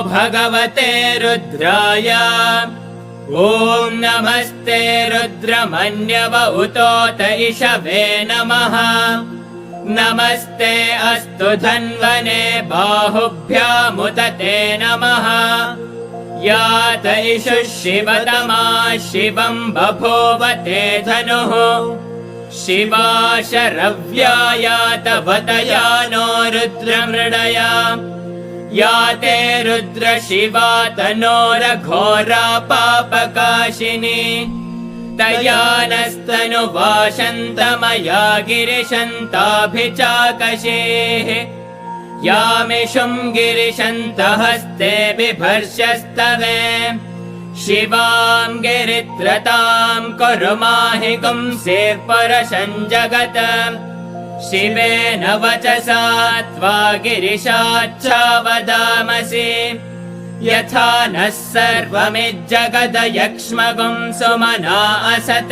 भगवते रुद्राय। ॐ नमस्ते रुद्रमन्यव उतोत इषवे नमः। नमस्ते अस्तु धन्वने बाहुभ्यामुत ते नमः। यात इषु शिवतमा शिवं बभूव ते धनुः। शिवा शरव्यायात वतया नो रुद्रमृडया। या ते रुद्र शिवा तनोरघोरा पापकाशिनी। तया नस्तनुवाशन्तमया गिरिशन्ताभिचाकशेः। यामिषुं गिरिशन्तहस्ते बिभर्षस्तवे। शिवां गिरित्रतां कुरु माहिकुं सेत्परशञ्जगत्। शिवेन वचसा त्वा गिरिशाच्छावदामसि। यथा नः सर्वमिज्जगदयक्ष्मगुं सुमना असत।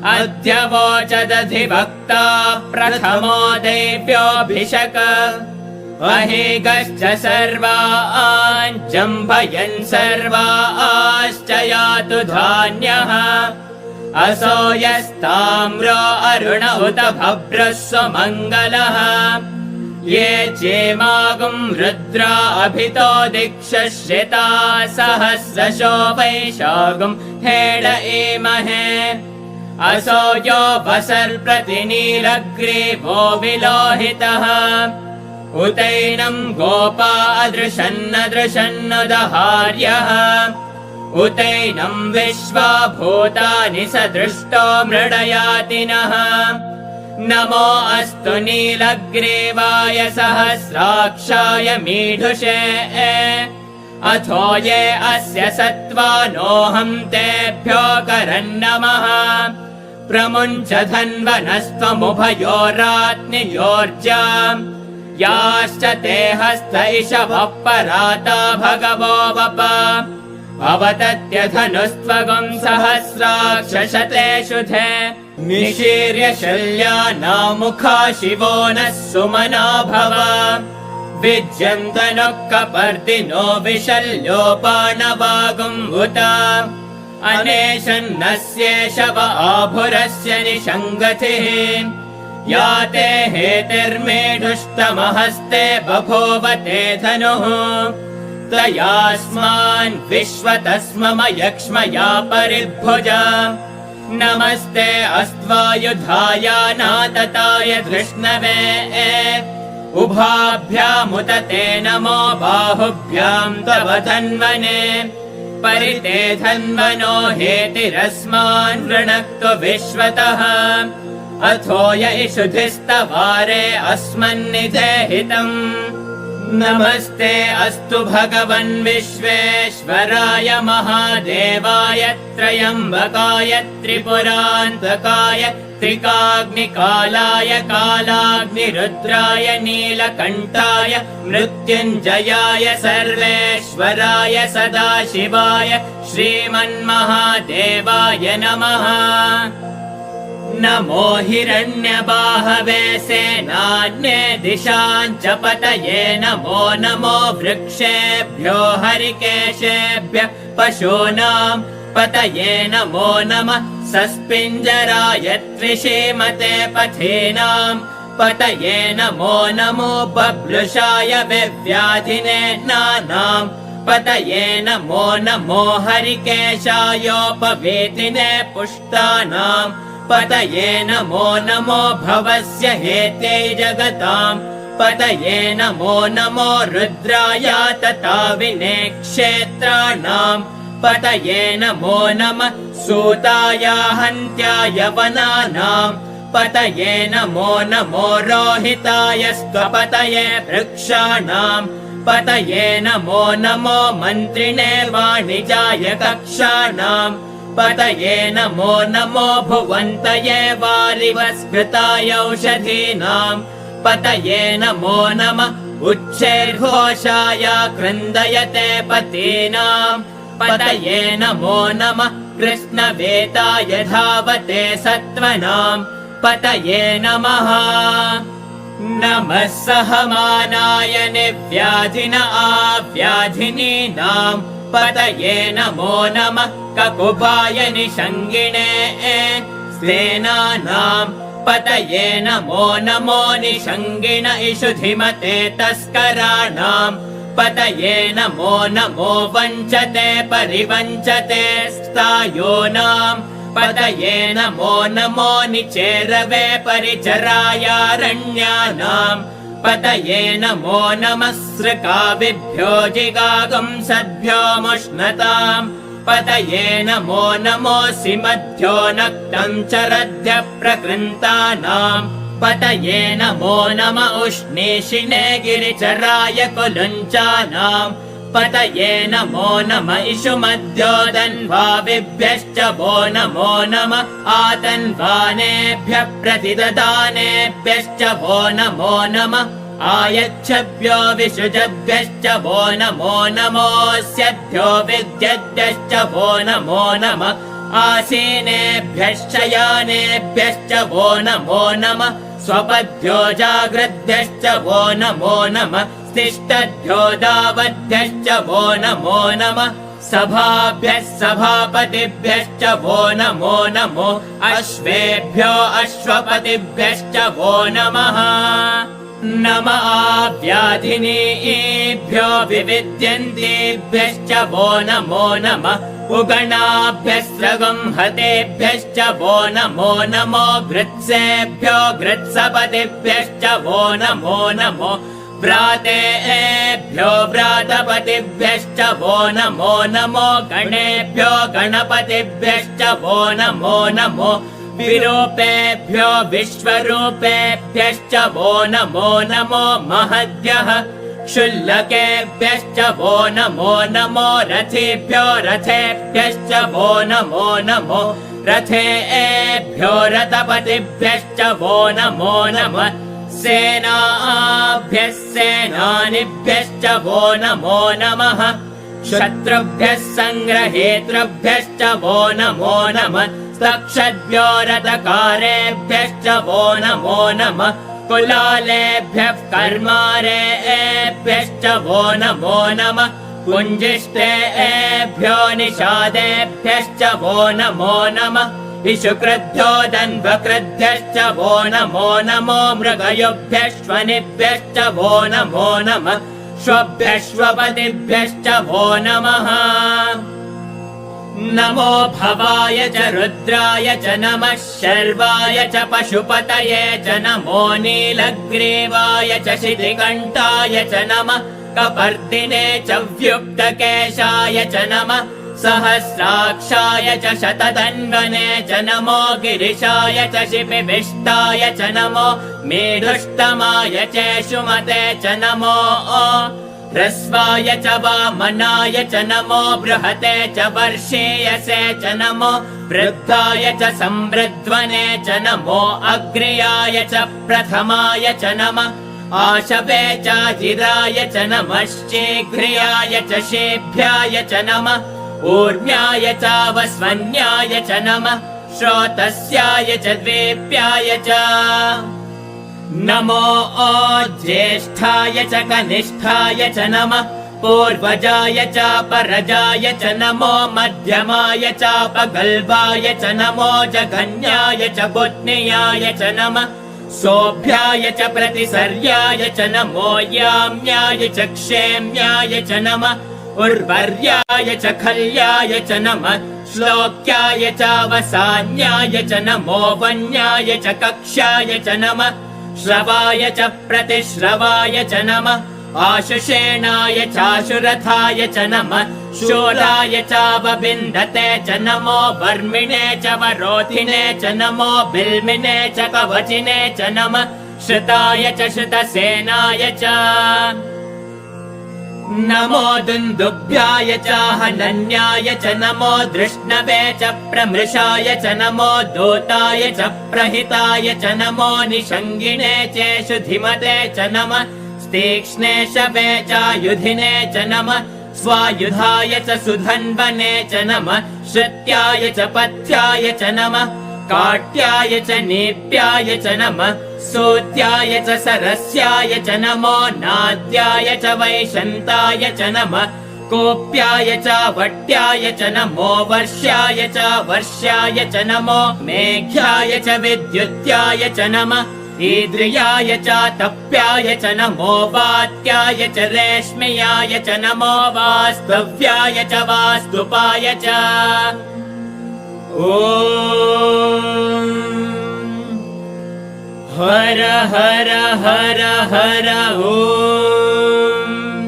अद्य वोचदधिवक्ता प्रथमो देव्योऽभिषक। अहिगश्च सर्वान् जम्भयन् सर्वाश्च यातु धान्यः। असो यस्ताम्रो अरुण उत भभ्रः सुमङ्गलः। ये चेमागुं रुद्रा अभितो दिक्षश्रिता सहस्रशो वैशागुं हेड एमहे। असो यो वसर्प्रतिनीलग्रीवो विलोहितः। उतैनं गोपा अदृशन्नदृशन्नुदहार्यः। उतैनं विश्वा भूतानि सदृष्टो मृडयातिनः। नमो अस्तु नीलग्रीवाय सहस्राक्षाय मीढुषे। अथो ये अस्य सत्त्वानोऽहं तेभ्यो करन्नमः। प्रमुञ्च धन्वनस्त्वमुभयोरात्नियोर्जा। याश्च ते हस्त इषवः पराता भगवो वप। अवतत्यधनुस्त्वगुं सहस्राक्षशते शुधे। निशीर्य शल्यानामुखा शिवो नः सुमना भव। विज्यन्तनुः विशल्योपाणवागुम्भुत। अनेशन्नस्येषव आभुरस्य निषङ्गतिः। या ते हेतिर्मेढुष्टमहस्ते बभूव ते धनुः। तयास्मान् विश्वतस्ममयक्ष्मया परिभुजा। नमस्ते अस्त्वायुधायानातताय धृष्णवे। उभाभ्यामुत ते नमो बाहुभ्यां तव धन्वने। परिते धन्वनो हेतिरस्मान् वृणक्तु विश्वतः। अथो य इषुधिस्तवारे अस्मन्निधेहितम्। नमस्ते अस्तु भगवन् विश्वेश्वराय महादेवाय त्र्यम्बकाय त्रिपुरान्तकाय त्रिकाग्निकालाय कालाग्निरुद्राय नीलकण्ठाय मृत्युञ्जयाय सर्वेश्वराय सदाशिवाय श्रीमन्महादेवाय नमः। नमो हिरण्यबाहवे सेनान्ये दिशाञ्च पतये। नमो नमो वृक्षेभ्यो हरिकेशेभ्यः पशूनां पतये। नमो नमः सस्पिञ्जराय त्रिषीमते पथीनां पतये। नमो नमो बभ्लुषाय विव्याधिने नानां पतये। नमो नमो हरिकेशायोपवेतिने पुष्टानां पतये। नमो नमो भवस्य हेते जगतां पतये। नमो नमो रुद्राय तथा विनेक्षेत्राणां पतये। नमो नमः सूताय हन्त्याय वनानां पतये। नमो नमो रोहिताय स्वपतये वृक्षाणां पतये। नमो नमो मन्त्रिणे वाणिजाय कक्षाणां पतये। नमो नमो भुवन्तये वारिवस्कृताय औषधीनां पतये। नमो नमः उच्चैर्घोषाय क्रन्दयते पतीनां पतये। नमो नमः कृष्णवेताय धावते सत्त्वनां पतये नमः। नमः सहमानाय निर्व्याधिन आव्याधिनीनाम् पतये नमो नमः ककुभाय निषङ्गिणे सेनानाम् पतये नमो नमो निषङ्गिण इषुधिमते तस्कराणाम् पतये नमो नमो वञ्चते परिवञ्चते स्थायोनाम् पतये नमो नमो निचेरवे परिचरायारण्यानाम् पतये नमो नमः सृकाविभ्यो जिगागुंसद्भ्यो मुष्णताम् पतये नमो नमोऽसि मध्यो नक्तम् चरद्य प्रकृन्तानाम् पतये नमो नम उष्णीषिणे गिरिचराय कुलुञ्चानाम् पतये नमो नम इषुमध्योदन्वाविभ्यश्च वो नमो नम आतन्वानेभ्यः प्रतिददानेभ्यश्च वो नमो नम आयच्छभ्यो विषुजभ्यश्च वो नमो नमोऽस्यभ्यो विद्यभ्यश्च वो नमो नम आसीनेभ्यश्च यानेभ्यश्च वो नमो नम स्वपद्भ्यो जाग्रद्भ्यश्च वो नमो नम तिष्ठद्भ्यो दावद्भ्यश्च वो नमो नम सभाभ्यः सभापतिभ्यश्च वो नमो नमो अश्वेभ्यो अश्वपतिभ्यश्च वो नमः नम आव्याधिनीभ्यो विविद्यन्तेभ्यश्च वो नमो नमः उगणाभ्यस्रगुंहतेभ्यश्च वो नमो नमो घृत्सेभ्यो घृत्सपतिभ्यश्च वो नमो नमो व्रातेभ्यो व्रातपतिभ्यश्च वो नमो नमो गणेभ्यो गणपतिभ्यश्च वो नमो नमो विरूपेभ्यो विश्वरूपेभ्यश्च वो नमो नमो महद्भ्यः क्षुल्लकेभ्यश्च वो नमो नमो रथेभ्यो रथेभ्यश्च वो नमो नमो रथेभ्यो रथपतिभ्यश्च वो नमो नमः सेनाभ्यः सेनानिभ्यश्च वो नमो नमः शत्रुभ्यः सङ्ग्रहेतृभ्यश्च वो नमो नमः तक्षद्भ्यो रथकारेभ्यश्च वो नमो नमः कुलालेभ्यः कर्मारेभ्यश्च वो नमो नमः कुञ्जिष्टेभ्यो निषादेभ्यश्च वो नमो नमः इषुकृद्भ्यो दन्वकृद्भ्यश्च वो नमो नमो मृगयुभ्यश्वनिभ्यश्च वो नमो नमः श्वभ्यश्वपतिभ्यश्च वो नमः नमो भवाय च रुद्राय च नमः शर्वाय च पशुपतये च नमो नीलग्रीवाय च शितिकण्ठाय च नमः कपर्दिने च व्युक्तकेशाय च नमः सहस्राक्षाय च शततन्वने च नमो गिरिशाय च शिपिविष्टाय च नमो मेढुष्टमाय चेषुमते च नमो ह्रस्वाय च वामनाय च नमो बृहते च वर्षीयसे च नमो वृद्धाय च संवृद्ध्वने च नमो अग्र्याय च प्रथमाय च नमः आशवे चाजिराय च नमः शीघ्र्याय च शेभ्याय च नमः ऊर्म्याय चावस्वन्याय च नमः श्रोतस्याय च द्वेप्याय च नमो ज्येष्ठाय च कनिष्ठाय च नमः पूर्वजाय चापरजाय च नमो मध्यमाय चापगल्भाय च नमो जघन्याय च बुध्नियाय च नमः सोऽभ्याय च प्रतिसर्याय च नमो याम्याय च क्षेम्याय च नमः उर्वर्याय च खल्याय च नमः श्लोक्याय चावसान्याय च नमो वन्याय च कक्ष्याय च नमः श्रवाय च प्रतिश्रवाय च नमः आशुषेणाय चाशुरथाय च नमः शूलाय चावबिन्दते च नमो वर्मिणे च वरोधिने च नमो बिल्मिने च कवचिने च नमः श्रुताय च श्रुतसेनाय च नमो दुन्दुभ्याय च हनन्याय च नमो धृष्णवे च प्रमृषाय च नमो दूताय च प्रहिताय च नमो निषङ्गिणे चेषुधिमते च नमः तीक्ष्णे शवे चायुधिने च नमः स्वायुधाय च सुधन्वने च नमः श्रुत्याय च पथ्याय च नमः काट्याय च नीप्याय च नमः सूत्याय च सरस्याय च नमो नाद्याय च वैशन्ताय च नमः कोप्याय च वट्याय च नमो वर्ष्याय च वर्ष्याय च नमो मेघ्याय च विद्युत्याय च नमः ईद्रियाय च तप्याय च नमो वात्याय च रेश्म्याय च नमो वास्तव्याय च वास्तुपाय च ॐ हर हर हर हर ॐ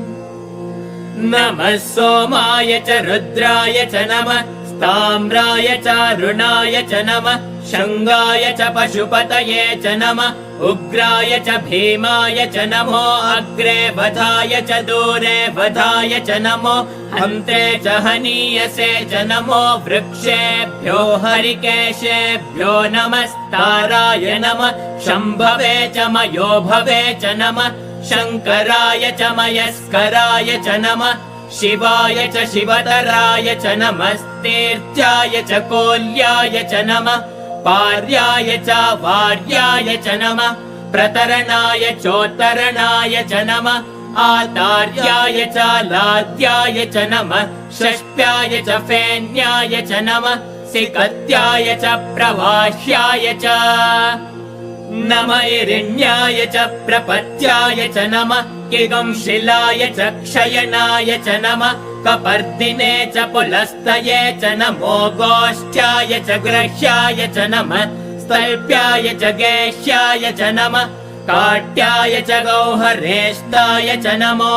नमः सोमाय च रुद्राय च नमः ताम्राय च रुणाय च नमः शङ्गाय च पशुपतये च नमः उग्राय च भीमाय च नमो अग्रे वधाय च दूरे वधाय च नमो अन्ते च हनीयसे च नमो वृक्षेभ्यो हरिकेशेभ्यो नमस्ताराय नमः शम्भवे च मयोभवे च नमः शङ्कराय च मयस्कराय च नमः शिवाय च शिवतराय च नमस्तीर्थ्याय च कोल्याय च नमः पार्याय च वार्याय च नमः प्रतरणाय चोत्तरणाय च नमः आतार्याय च लाद्याय च नमः षष्ट्याय च फेन्याय च नमः सिकत्याय च प्रवाह्याय च नमः इरिण्याय च प्रपत्याय च नमः किगंशिलाय च क्षयनाय च नमः कपर्दिने च पुलस्तये च नमो गोष्ठ्याय च ग्रह्याय च नमः स्तल्प्याय च गेह्याय च नमः काट्याय च गौहरेष्टाय च नमो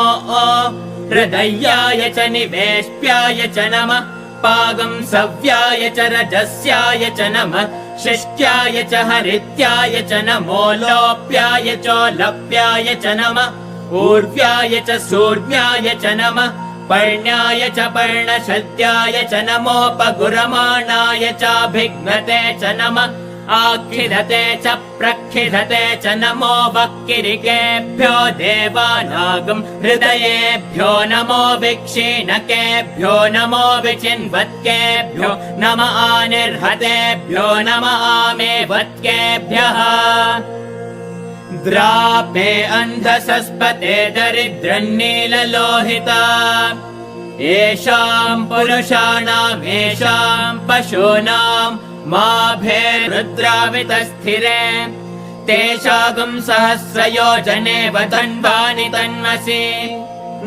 हृदयाय च निवेश्याय च नमः पागं सव्याय च रजस्याय च नमः शिष्ट्याय च हरित्याय च नमो लोप्याय चोलप्याय च नमः ऊर्व्याय च सूर्याय च नमः पर्ण्याय च पर्णशद्याय च नमोपगुरमाणाय चाभिघ्नते च नमः आखिधते च प्रखिधते च नमो वक्किरिकेभ्यो देवानागं हृदयेभ्यो नमो विक्षीणकेभ्यो नमो विचिन्वत्केभ्यो नम आनिर्हतेभ्यो नम आमेवत्केभ्यः द्रापे अन्धसस्पते दरिद्रन्नीललोहिता येषां पुरुषाणामेषां पशूनां माभेरुद्रावितस्थिरे तेषागं सहस्रयोजने वधन्वानि तन्मसि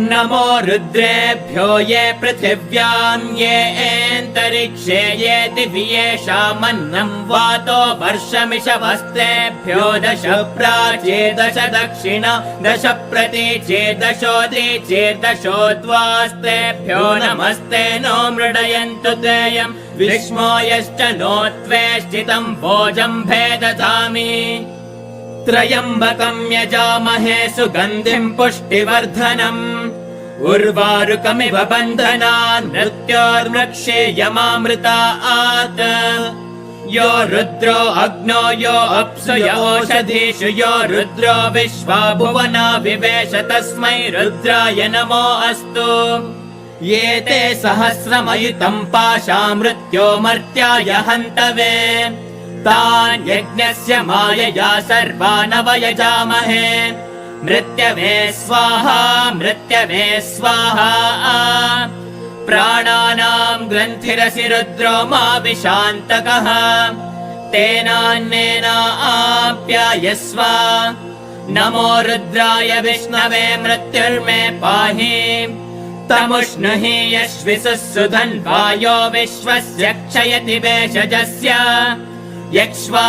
नमो रुद्रेभ्यो ये पृथिव्यां ये एन्तरिक्षे ये दिव्येषामन्नं वातो वर्षमिषवस्तेभ्यो दश प्राचे दश दक्षिण दश प्रतीचे दशोदीचे दशोद्वास्तेभ्यो नमस्ते नो मृडयन्तु तेयं विष्मो यश्च नो त्वेष्टितं भोजं भेदधामि त्र्यम्बकं यजामहे सुगन्धिं पुष्टिवर्धनम् उर्वारुकमिव बन्धनान् मृत्योर्मृक्षेयमामृतात् यो रुद्रो अग्नो यो अप्सु यो ओषधीषु यो रुद्रो विश्वा भुवना विवेश तस्मै रुद्राय नमो अस्तु ये ते सहस्रमयुतं पाशामृत्यो मर्त्याय हन्तवे तान् यज्ञस्य मायया सर्वानवयजामहे मृत्यवे स्वाहा मृत्यवे स्वाहा प्राणानां ग्रन्थिरसि रुद्रो मा विशान्तकः तेनान्नेन आप्यायस्व नमो रुद्राय विष्णवे मृत्युर्मे पाहि तमुष्णुहि यश्विसुः सुधन्वायो विश्वस्य क्षयति वेषजस्य यक्ष्वा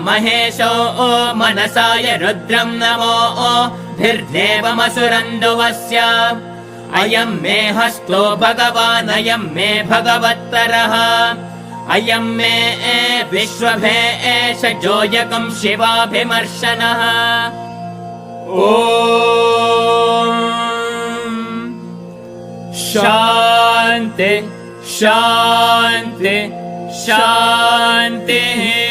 महेशो मनसाय रुद्रं नमो धिर्देवमसुरन्दुवस्य अयं मे हस्तो भगवान् अयं मे भगवत्तरः अयं मे विश्वभे एष जोयकं शिवाभिमर्शनः ॐ शान्ति शान्ति शान्तिः